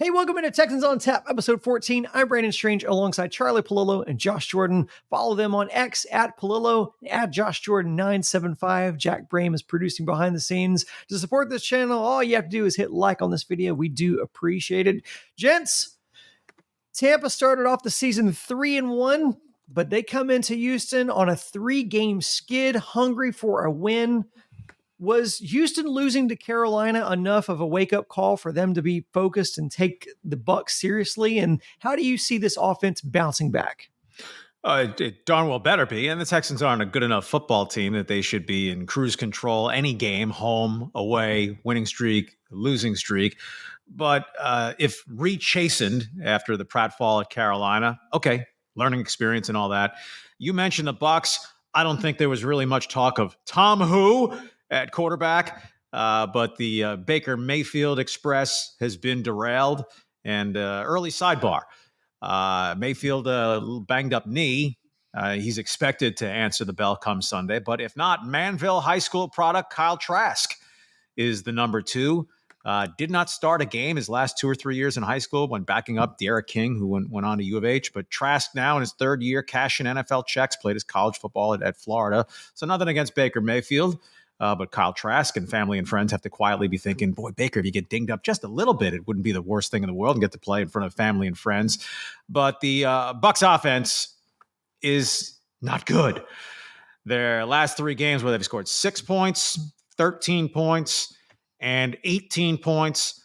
Hey, welcome into Texans on Tap, episode 14. I'm Brandon Strange alongside Charlie Palillo and Josh Jordan. Follow them on X at Palillo, at Josh Jordan 975. Jack Brame is producing behind the scenes. To support this channel, all you have to do is hit like on this video. We do appreciate it. Gents, Tampa started off the season 3-1, but they come into Houston on a 3-game skid, hungry for a win. Was Houston losing to Carolina enough of a wake-up call for them to be focused and take the Bucs seriously? And how do you see this offense bouncing back? It darn well better be. And the Texans aren't a good enough football team that they should be in cruise control any game, home, away, winning streak, losing streak. But if re-chastened after the pratfall at Carolina, okay, learning experience and all that. You mentioned the Bucs. I don't think there was really much talk of Tom Who at quarterback, but the Baker Mayfield Express has been derailed. And early sidebar. Mayfield, a little banged up knee. He's expected to answer the bell come Sunday. But if not, Manville High School product Kyle Trask is the number 2. Did not start a game his last 2 or 3 years in high school when backing up Derek King, who went on to U of H. But Trask now in his 3rd year, cashing NFL checks, played his college football at Florida. So nothing against Baker Mayfield. But Kyle Trask and family and friends have to quietly be thinking, boy, Baker, if you get dinged up just a little bit, it wouldn't be the worst thing in the world and get to play in front of family and friends. But the Bucs offense is not good. Their last 3 games where they've scored 6 points, 13 points, and 18 points.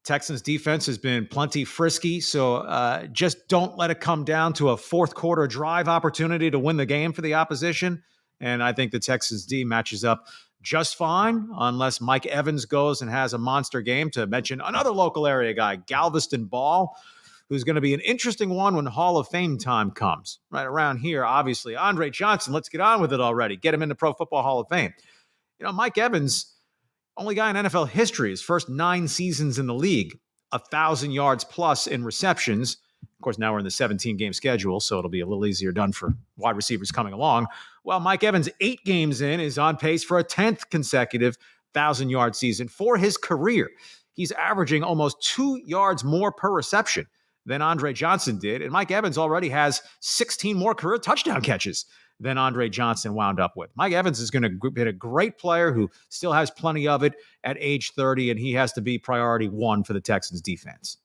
Texans defense has been plenty frisky, so just don't let it come down to a fourth quarter drive opportunity to win the game for the opposition. And I think the Texans D matches up just fine, unless Mike Evans goes and has a monster game. To mention another local area guy, Galveston Ball, who's going to be an interesting one when Hall of Fame time comes. Right around here, obviously, Andre Johnson, let's get on with it already. Get him into Pro Football Hall of Fame. You know, Mike Evans, only guy in NFL history, his first 9 seasons in the league, 1,000 yards plus in receptions. Of course, now we're in the 17-game schedule, so it'll be a little easier done for wide receivers coming along. Well, Mike Evans, 8 games in, is on pace for a 10th consecutive 1,000-yard season for his career. He's averaging almost 2 yards more per reception than Andre Johnson did, and Mike Evans already has 16 more career touchdown catches than Andre Johnson wound up with. Mike Evans is going to be a great player who still has plenty of it at age 30, and he has to be priority 1 for the Texans defense.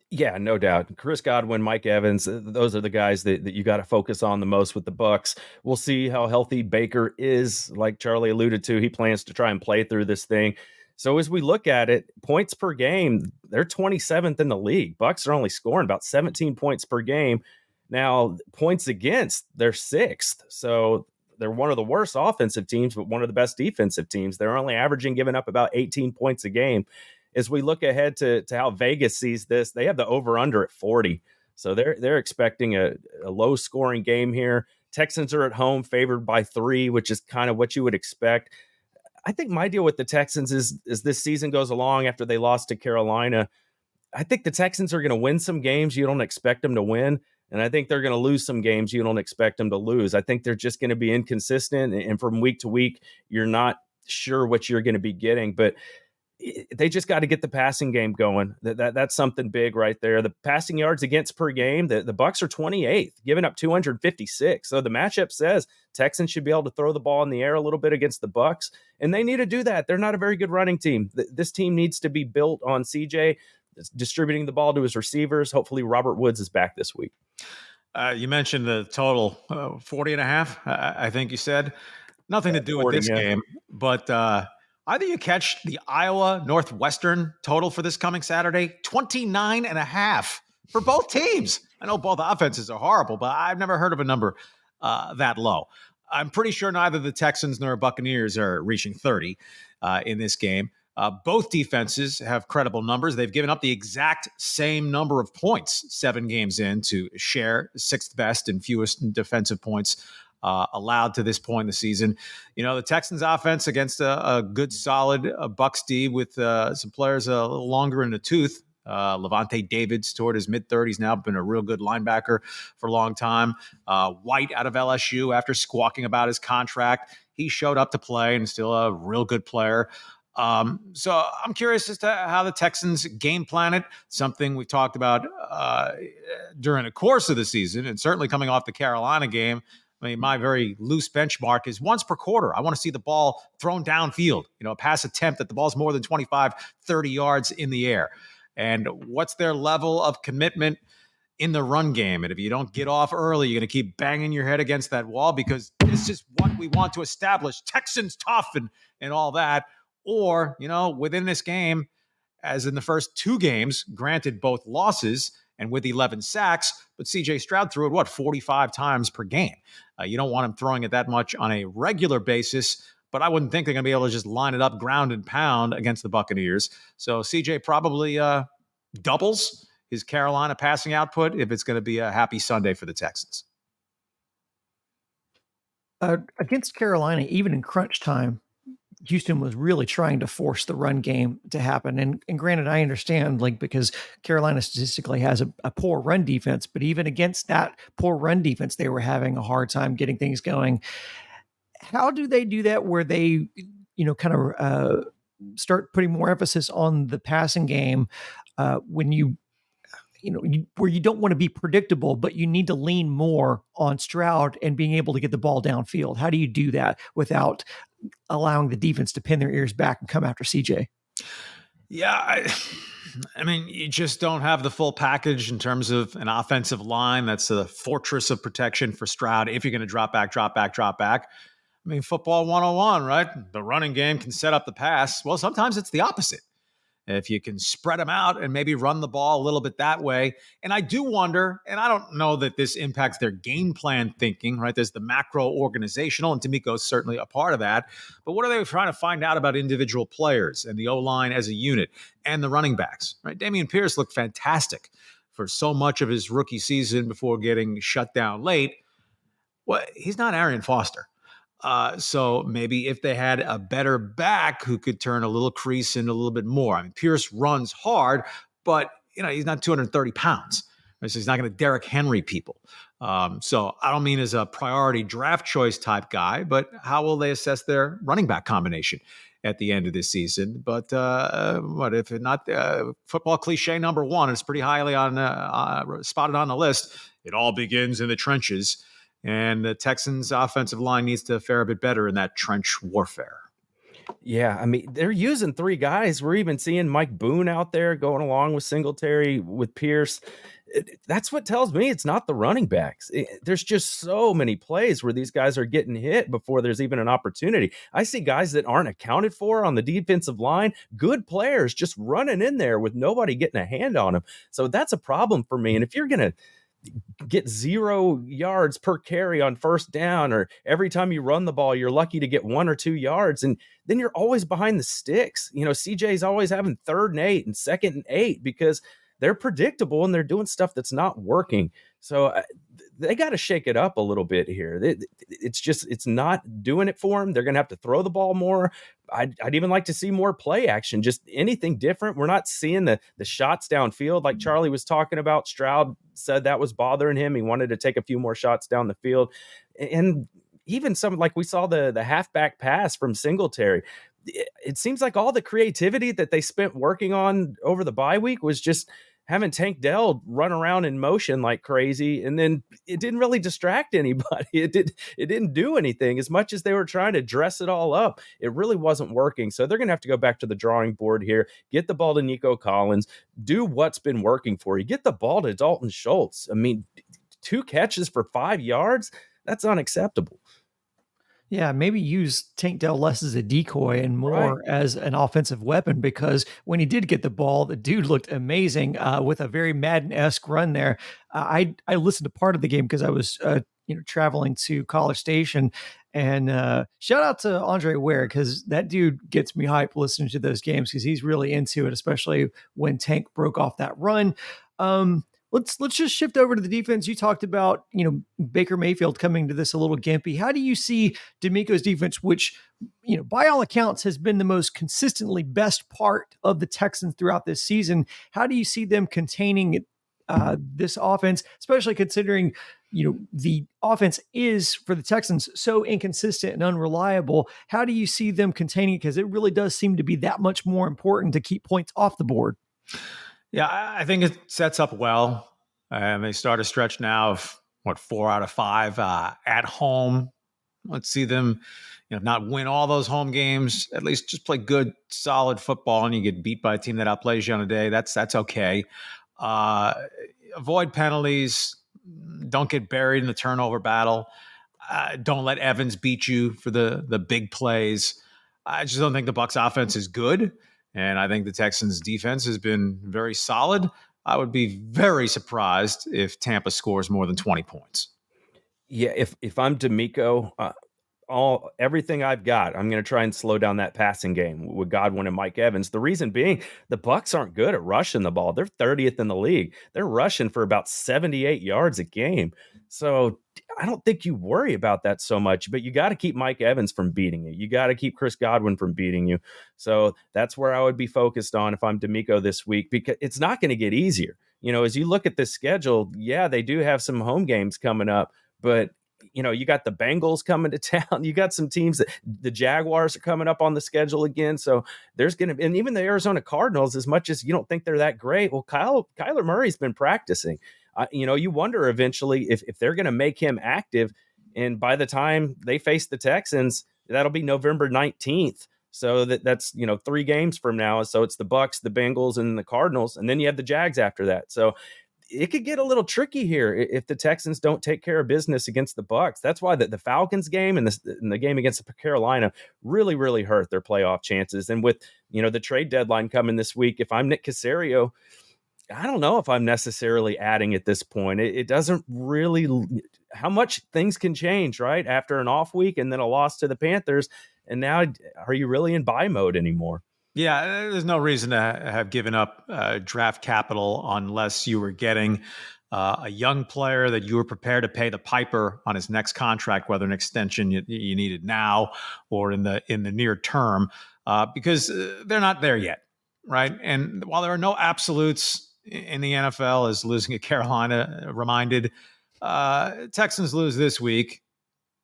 Yeah, no doubt. Chris Godwin, Mike Evans, those are the guys that you got to focus on the most with the Bucs. We'll see how healthy Baker is. Like Charlie alluded to, he plans to try and play through this thing. So as we look at it, points per game, they're 27th in the league. Bucs are only scoring about 17 points per game. Now, points against, they're 6th. So they're one of the worst offensive teams, but one of the best defensive teams. They're only averaging giving up about 18 points a game. As we look ahead to how Vegas sees this, they have the over-under at 40. So they're expecting a low-scoring game here. Texans are at home, favored by 3, which is kind of what you would expect. I think my deal with the Texans is as this season goes along after they lost to Carolina, I think the Texans are going to win some games you don't expect them to win, and I think they're going to lose some games you don't expect them to lose. I think they're just going to be inconsistent, and from week to week, you're not sure what you're going to be getting, but they just got to get the passing game going. That's something big right there. The passing yards against per game, the Bucs are 28th, giving up 256. So the matchup says Texans should be able to throw the ball in the air a little bit against the Bucs, and they need to do that. They're not a very good running team. This team needs to be built on CJ distributing the ball to his receivers. Hopefully Robert Woods is back this week. You mentioned the total 40.5, I think you said. Nothing to do 40, with this game, but either you catch the Iowa Northwestern total for this coming Saturday, 29.5 for both teams. I know both offenses are horrible, but I've never heard of a number that low. I'm pretty sure neither the Texans nor Buccaneers are reaching 30 in this game. Both defenses have credible numbers. They've given up the exact same number of points 7 games in to share 6th best and fewest defensive points allowed to this point in the season. You know, the Texans offense against a good, solid Bucs D with some players a little longer in the tooth. Levante David's toward his mid-30s now, been a real good linebacker for a long time. White out of LSU after squawking about his contract. He showed up to play and still a real good player. So I'm curious as to how the Texans game plan it, something we talked about during the course of the season, and certainly coming off the Carolina game. I mean, my very loose benchmark is once per quarter. I want to see the ball thrown downfield, a pass attempt that the ball's more than 25, 30 yards in the air. And what's their level of commitment in the run game? And if you don't get off early, you're going to keep banging your head against that wall because this is what we want to establish. Texans tough and all that. Or, within this game, as in the first two games, granted both losses and with 11 sacks, but CJ Stroud threw it, 45 times per game. You don't want him throwing it that much on a regular basis, but I wouldn't think they're going to be able to just line it up ground and pound against the Buccaneers. So CJ probably doubles his Carolina passing output if it's going to be a happy Sunday for the Texans. Against Carolina, even in crunch time, Houston was really trying to force the run game to happen. And granted, I understand, because Carolina statistically has a poor run defense, but even against that poor run defense, they were having a hard time getting things going. How do they do that where they, start putting more emphasis on the passing game when where you don't want to be predictable, but you need to lean more on Stroud and being able to get the ball downfield? How do you do that without allowing the defense to pin their ears back and come after CJ? Yeah, I mean, you just don't have the full package in terms of an offensive line that's a fortress of protection for Stroud if you're going to drop back. I mean, football 101, right? The running game can set up the pass. Well, sometimes it's the opposite. If you can spread them out and maybe run the ball a little bit that way. And I do wonder, and I don't know that this impacts their game plan thinking, right? There's the macro organizational, and D'Amico's certainly a part of that. But what are they trying to find out about individual players and the O-line as a unit and the running backs, right? Dameon Pierce looked fantastic for so much of his rookie season before getting shut down late. Well, he's not Arian Foster. So maybe if they had a better back who could turn a little crease into a little bit more. I mean, Pierce runs hard, but he's not 230 pounds. Right? So he's not going to Derrick Henry people. So I don't mean as a priority draft choice type guy, but how will they assess their running back combination at the end of this season? But what if not football cliche number one? It's pretty highly on spotted on the list. It all begins in the trenches. And the Texans' offensive line needs to fare a bit better in that trench warfare. Yeah, I mean, they're using three guys. We're even seeing Mike Boone out there going along with Singletary, with Pierce. That's what tells me it's not the running backs. There's just so many plays where these guys are getting hit before there's even an opportunity. I see guys that aren't accounted for on the defensive line, good players just running in there with nobody getting a hand on them. So that's a problem for me. And if you're going to get 0 yards per carry on first down, or every time you run the ball, you're lucky to get 1 or 2 yards, and then you're always behind the sticks. CJ's always having 3rd and 8 and 2nd and 8 because they're predictable and they're doing stuff that's not working. So they got to shake it up a little bit here. It's not doing it for them. They're going to have to throw the ball more. I'd even like to see more play action, just anything different. We're not seeing the shots downfield like Charlie was talking about. Stroud said that was bothering him. He wanted to take a few more shots down the field. And even some, like we saw the halfback pass from Singletary. It seems like all the creativity that they spent working on over the bye week was just having Tank Dell run around in motion like crazy, and then it didn't really distract anybody. It didn't do anything. As much as they were trying to dress it all up, it really wasn't working. So they're going to have to go back to the drawing board here, get the ball to Nico Collins, do what's been working for you, get the ball to Dalton Schultz. I mean, 2 catches for 5 yards, that's unacceptable. Yeah, maybe use Tank Dell less as a decoy and more as an offensive weapon, because when he did get the ball, the dude looked amazing with a very Madden-esque run there. I listened to part of the game because I was traveling to College Station, and shout out to Andre Ware, because that dude gets me hyped listening to those games because he's really into it, especially when Tank broke off that run. Let's just shift over to the defense. You talked about, Baker Mayfield coming to this a little gimpy. How do you see D'Amico's defense, which, by all accounts has been the most consistently best part of the Texans throughout this season? How do you see them containing this offense, especially considering, the offense is for the Texans so inconsistent and unreliable. How do you see them containing it? Because it really does seem to be that much more important to keep points off the board. Yeah, I think it sets up well. And they start a stretch now of 4 out of 5 at home. Let's see them, not win all those home games. At least just play good, solid football, and you get beat by a team that outplays you on a day. That's okay. Avoid penalties. Don't get buried in the turnover battle. Don't let Evans beat you for the big plays. I just don't think the Bucs offense is good, and I think the Texans defense has been very solid. I would be very surprised if Tampa scores more than 20 points. Yeah, if I'm D'Amico, everything I've got, I'm going to try and slow down that passing game with Godwin and Mike Evans. The reason being, the Bucs aren't good at rushing the ball. They're 30th in the league. They're rushing for about 78 yards a game. So I don't think you worry about that so much, but you got to keep Mike Evans from beating you. You got to keep Chris Godwin from beating you. So that's where I would be focused on if I'm D'Amico this week, because it's not going to get easier. As you look at this schedule, yeah, they do have some home games coming up, but you got the Bengals coming to town. You got some teams that the Jaguars are coming up on the schedule again. So there's going to, and even the Arizona Cardinals, as much as you don't think they're that great. Well, Kyler Murray's been practicing. You wonder eventually if they're going to make him active. And by the time they face the Texans, that'll be November 19th. So that's 3 games from now. So it's the Bucs, the Bengals, and the Cardinals. And then you have the Jags after that. So it could get a little tricky here if the Texans don't take care of business against the Bucs. That's why the Falcons game and the game against Carolina really, really hurt their playoff chances. And with, the trade deadline coming this week, if I'm Nick Caserio, I don't know if I'm necessarily adding at this point. It doesn't really how much things can change, right? After an off week and then a loss to the Panthers. And now, are you really in buy mode anymore? Yeah, there's no reason to have given up draft capital unless you were getting a young player that you were prepared to pay the piper on his next contract, whether an extension you needed now or in the near term, because they're not there yet, right? And while there are no absolutes in the NFL, as losing at Carolina reminded, Texans lose this week.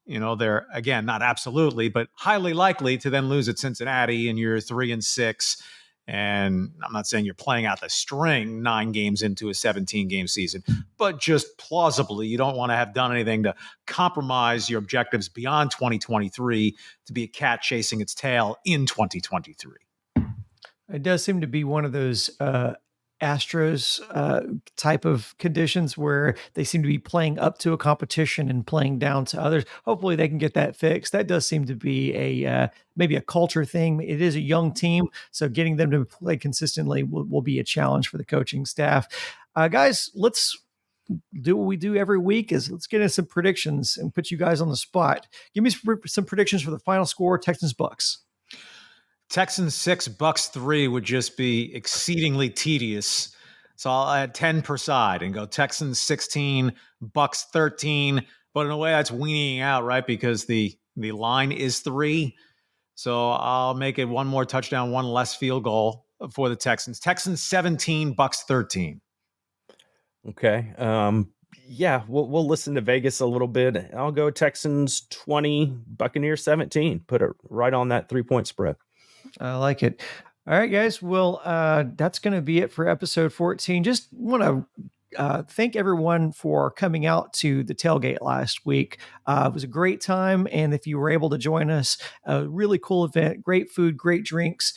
They're, again, not absolutely, but highly likely to then lose at Cincinnati, and you're 3-6. And I'm not saying you're playing out the string 9 games into a 17-game season, but just plausibly, you don't want to have done anything to compromise your objectives beyond 2023 to be a cat chasing its tail in 2023. It does seem to be one of those Astros type of conditions where they seem to be playing up to a competition and playing down to others. Hopefully they can get that fixed. That does seem to be maybe a culture thing. It is a young team, so getting them to play consistently will be a challenge for the coaching staff. Guys, let's do what we do every week is let's get into some predictions and put you guys on the spot. Give me some predictions for the final score, Texans Bucs. Texans 6, Bucs 3 would just be exceedingly tedious. So I'll add 10 per side and go Texans 16, Bucs 13. But in a way, that's weaning out, right? Because the line is 3. So I'll make it 1 more touchdown, 1 less field goal for the Texans. Texans 17, Bucs 13. Okay. Yeah, we'll listen to Vegas a little bit. I'll go Texans 20, Buccaneers 17. Put it right on that 3-point spread. I like it. All right, guys. Well, that's going to be it for episode 14. Just want to thank everyone for coming out to the tailgate last week. It was a great time. And if you were able to join us, a really cool event, great food, great drinks.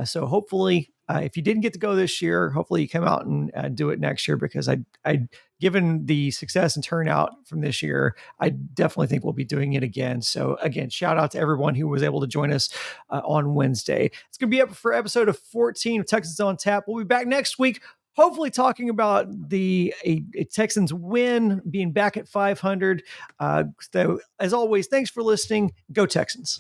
So hopefully, if you didn't get to go this year, hopefully you come out and do it next year, because I given the success and turnout from this year, I definitely think we'll be doing it again. So again, shout out to everyone who was able to join us on Wednesday. It's going to be up for episode of 14 of Texans on Tap. We'll be back next week, hopefully talking about a Texans win, being back at 500. So as always, thanks for listening. Go Texans.